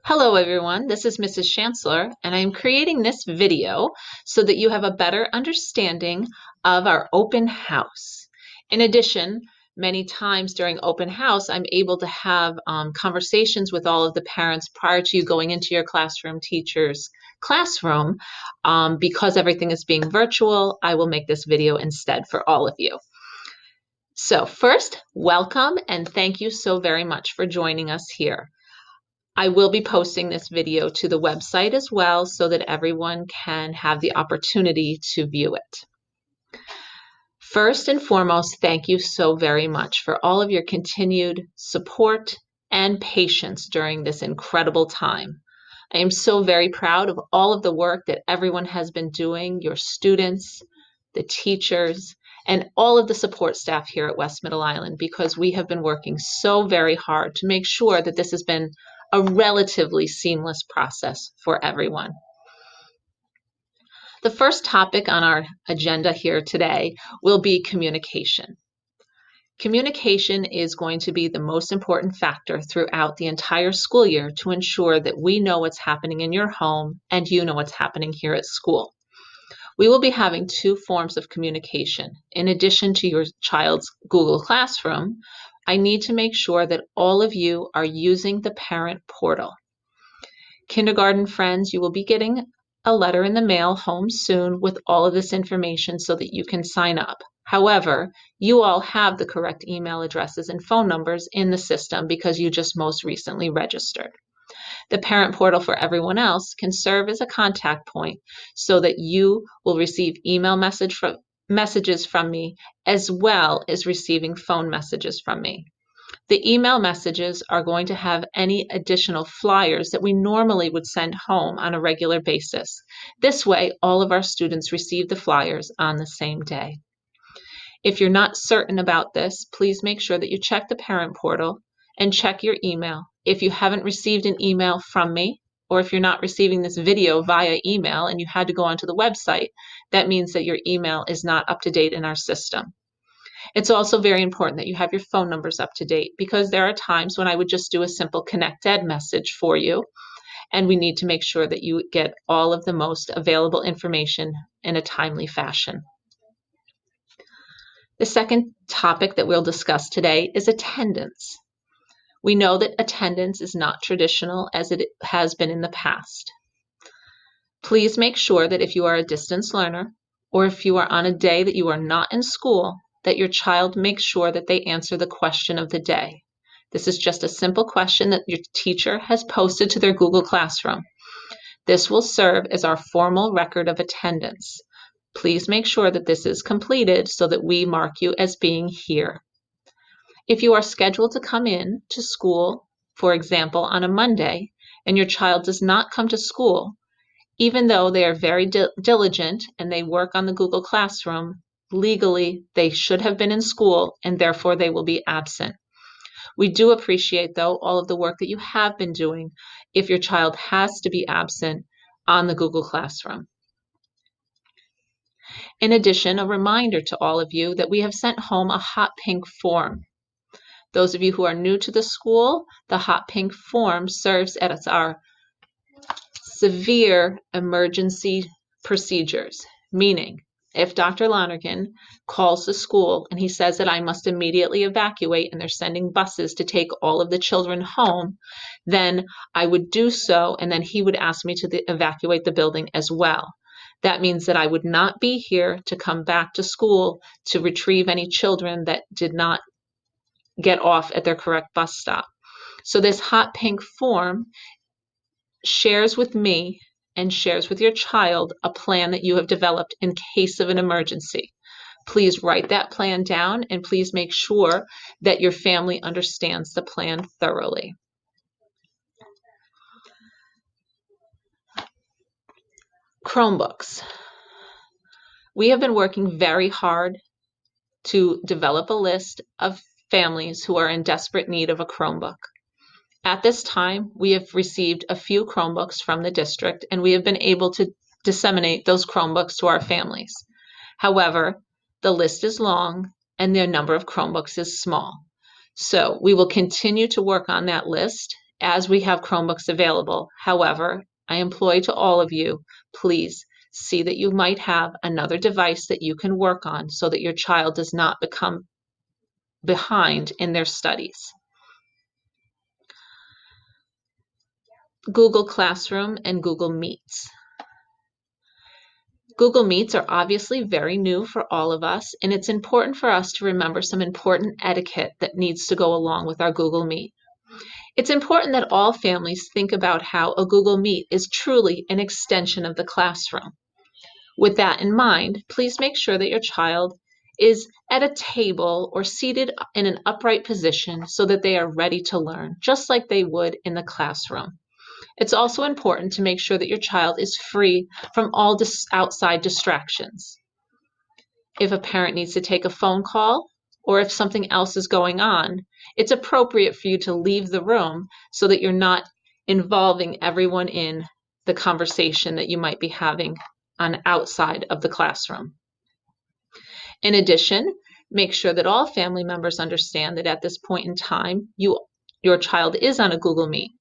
Hello everyone, this is Mrs. Chancellor and I am creating this video so that you have a better understanding of our open house. In addition, many times during open house, I'm able to have conversations with all of the parents prior to you going into your classroom, teacher's classroom. Because everything is being virtual, I will make this video instead for all of you. So first, welcome and thank you so very much for joining us here. I will be posting this video to the website as well so that everyone can have the opportunity to view it. First and foremost, thank you so very much for all of your continued support and patience during this incredible time. I am so very proud of all of the work that everyone has been doing, your students, the teachers, and all of the support staff here at West Middle Island, because we have been working so very hard to make sure that this has been a relatively seamless process for everyone. The first topic on our agenda here today will be communication. Communication is going to be the most important factor throughout the entire school year to ensure that we know what's happening in your home and you know what's happening here at school. We will be having two forms of communication. In addition to your child's Google Classroom, I need to make sure that all of you are using the parent portal. Kindergarten friends, you will be getting a letter in the mail home soon with all of this information so that you can sign up. However, you all have the correct email addresses and phone numbers in the system because you just most recently registered. The parent portal for everyone else can serve as a contact point so that you will receive messages from me as well as receiving phone messages from me. The email messages are going to have any additional flyers that we normally would send home on a regular basis. This way, all of our students receive the flyers on the same day. If you're not certain about this, please make sure that you check the parent portal and check your email. If you haven't received an email from me, or if you're not receiving this video via email and you had to go onto the website, that means that your email is not up to date in our system. It's also very important that you have your phone numbers up to date because there are times when I would just do a simple Connect Ed message for you, and we need to make sure that you get all of the most available information in a timely fashion. The second topic that we'll discuss today is attendance. We know that attendance is not traditional as it has been in the past. Please make sure that if you are a distance learner or if you are on a day that you are not in school, that your child makes sure that they answer the question of the day. This is just a simple question that your teacher has posted to their Google Classroom. This will serve as our formal record of attendance. Please make sure that this is completed so that we mark you as being here. If you are scheduled to come in to school, for example, on a Monday, and your child does not come to school, even though they are very diligent and they work on the Google Classroom, legally they should have been in school and therefore they will be absent. We do appreciate, though, all of the work that you have been doing if your child has to be absent on the Google Classroom. In addition, a reminder to all of you that we have sent home a hot pink form. Those of you who are new to the school, the hot pink form serves as our severe emergency procedures, meaning if Dr. Lonergan calls the school and he says that I must immediately evacuate and they're sending buses to take all of the children home, then I would do so and then he would ask me to evacuate the building as well. That means that I would not be here to come back to school to retrieve any children that did not get off at their correct bus stop. So this hot pink form shares with me and shares with your child a plan that you have developed in case of an emergency. Please write that plan down and please make sure that your family understands the plan thoroughly. Chromebooks. We have been working very hard to develop a list of families who are in desperate need of a Chromebook. At this time, we have received a few Chromebooks from the district, and we have been able to disseminate those Chromebooks to our families. However, the list is long, and the number of Chromebooks is small. So we will continue to work on that list, as we have Chromebooks available. However, I employ to all of you, please see that you might have another device that you can work on so that your child does not become behind in their studies. Google Classroom and Google Meets. Google Meets are obviously very new for all of us, and it's important for us to remember some important etiquette that needs to go along with our Google Meet. It's important that all families think about how a Google Meet is truly an extension of the classroom. With that in mind, please make sure that your child is at a table or seated in an upright position so that they are ready to learn, just like they would in the classroom. It's also important to make sure that your child is free from all outside distractions. If a parent needs to take a phone call or if something else is going on, it's appropriate for you to leave the room so that you're not involving everyone in the conversation that you might be having on outside of the classroom. In addition, make sure that all family members understand that at this point in time, your child is on a Google Meet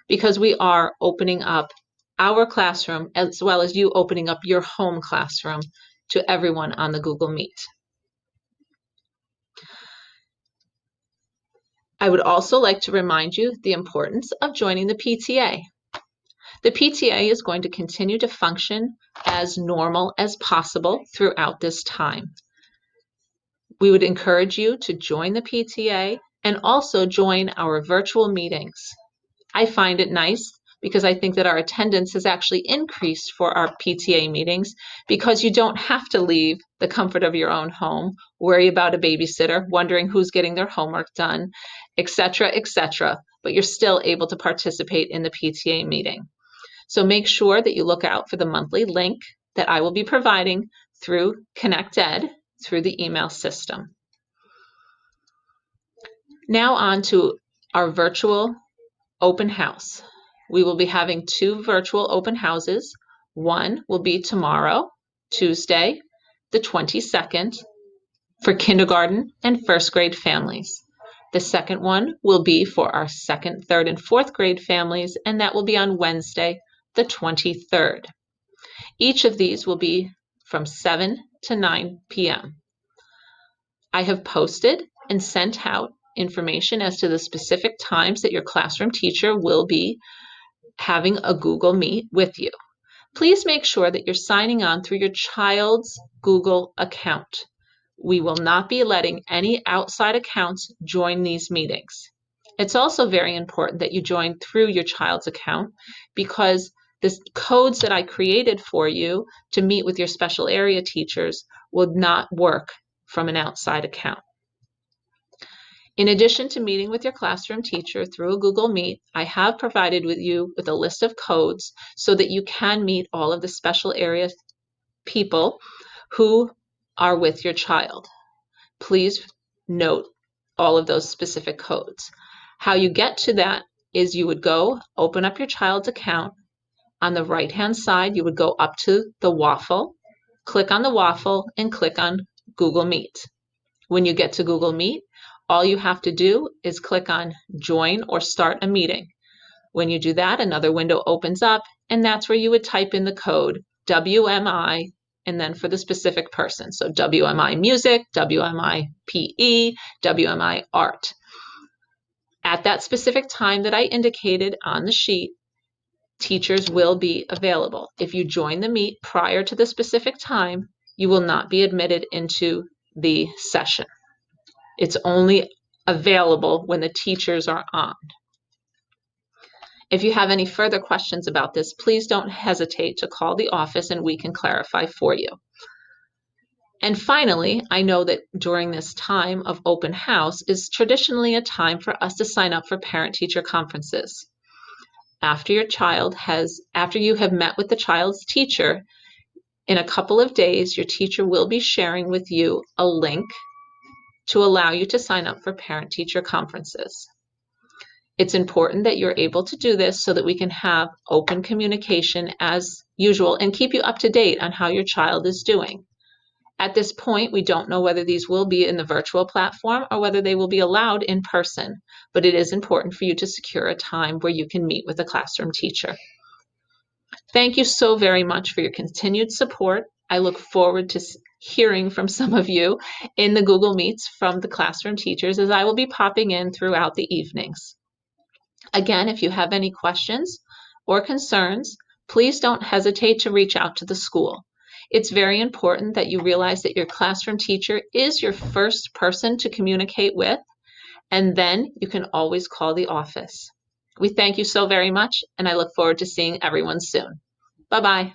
because we are opening up our classroom as well as you opening up your home classroom to everyone on the Google Meet. I would also like to remind you the importance of joining the PTA. The PTA is going to continue to function as normal as possible throughout this time. We would encourage you to join the PTA and also join our virtual meetings. I find it nice because I think that our attendance has actually increased for our PTA meetings because you don't have to leave the comfort of your own home, worry about a babysitter, wondering who's getting their homework done, etc., but you're still able to participate in the PTA meeting. So make sure that you look out for the monthly link that I will be providing through ConnectEd through the email system. Now on to our virtual open house. We will be having 2 virtual open houses. One will be tomorrow, Tuesday, the 22nd, for kindergarten and first grade families. The second one will be for our second, third, and fourth grade families, and that will be on Wednesday, the 23rd. Each of these will be from 7 to 9 p.m. I have posted and sent out information as to the specific times that your classroom teacher will be having a Google Meet with you. Please make sure that you're signing on through your child's Google account. We will not be letting any outside accounts join these meetings. It's also very important that you join through your child's account because the codes that I created for you to meet with your special area teachers will not work from an outside account. In addition to meeting with your classroom teacher through a Google Meet, I have provided you with a list of codes so that you can meet all of the special area people who are with your child. Please note all of those specific codes. How you get to that is you would go open up your child's account. On the right-hand side, you would go up to the waffle, click on the waffle, and click on Google Meet. When you get to Google Meet, all you have to do is click on Join or Start a Meeting. When you do that, another window opens up, and that's where you would type in the code WMI and then for the specific person. So WMI Music, WMI PE, WMI Art. At that specific time that I indicated on the sheet, teachers will be available. If you join the meet prior to the specific time, you will not be admitted into the session. It's only available when the teachers are on. If you have any further questions about this, please don't hesitate to call the office and we can clarify for you. And finally, I know that during this time of open house is traditionally a time for us to sign up for parent-teacher conferences. After you have met with the child's teacher, in a couple of days, your teacher will be sharing with you a link to allow you to sign up for parent-teacher conferences. It's important that you're able to do this so that we can have open communication as usual and keep you up to date on how your child is doing. At this point, we don't know whether these will be in the virtual platform or whether they will be allowed in person, but it is important for you to secure a time where you can meet with a classroom teacher. Thank you so very much for your continued support. I look forward to hearing from some of you in the Google Meets from the classroom teachers, as I will be popping in throughout the evenings. Again, if you have any questions or concerns, please don't hesitate to reach out to the school. It's very important that you realize that your classroom teacher is your first person to communicate with, and then you can always call the office. We thank you so very much, and I look forward to seeing everyone soon. Bye-bye.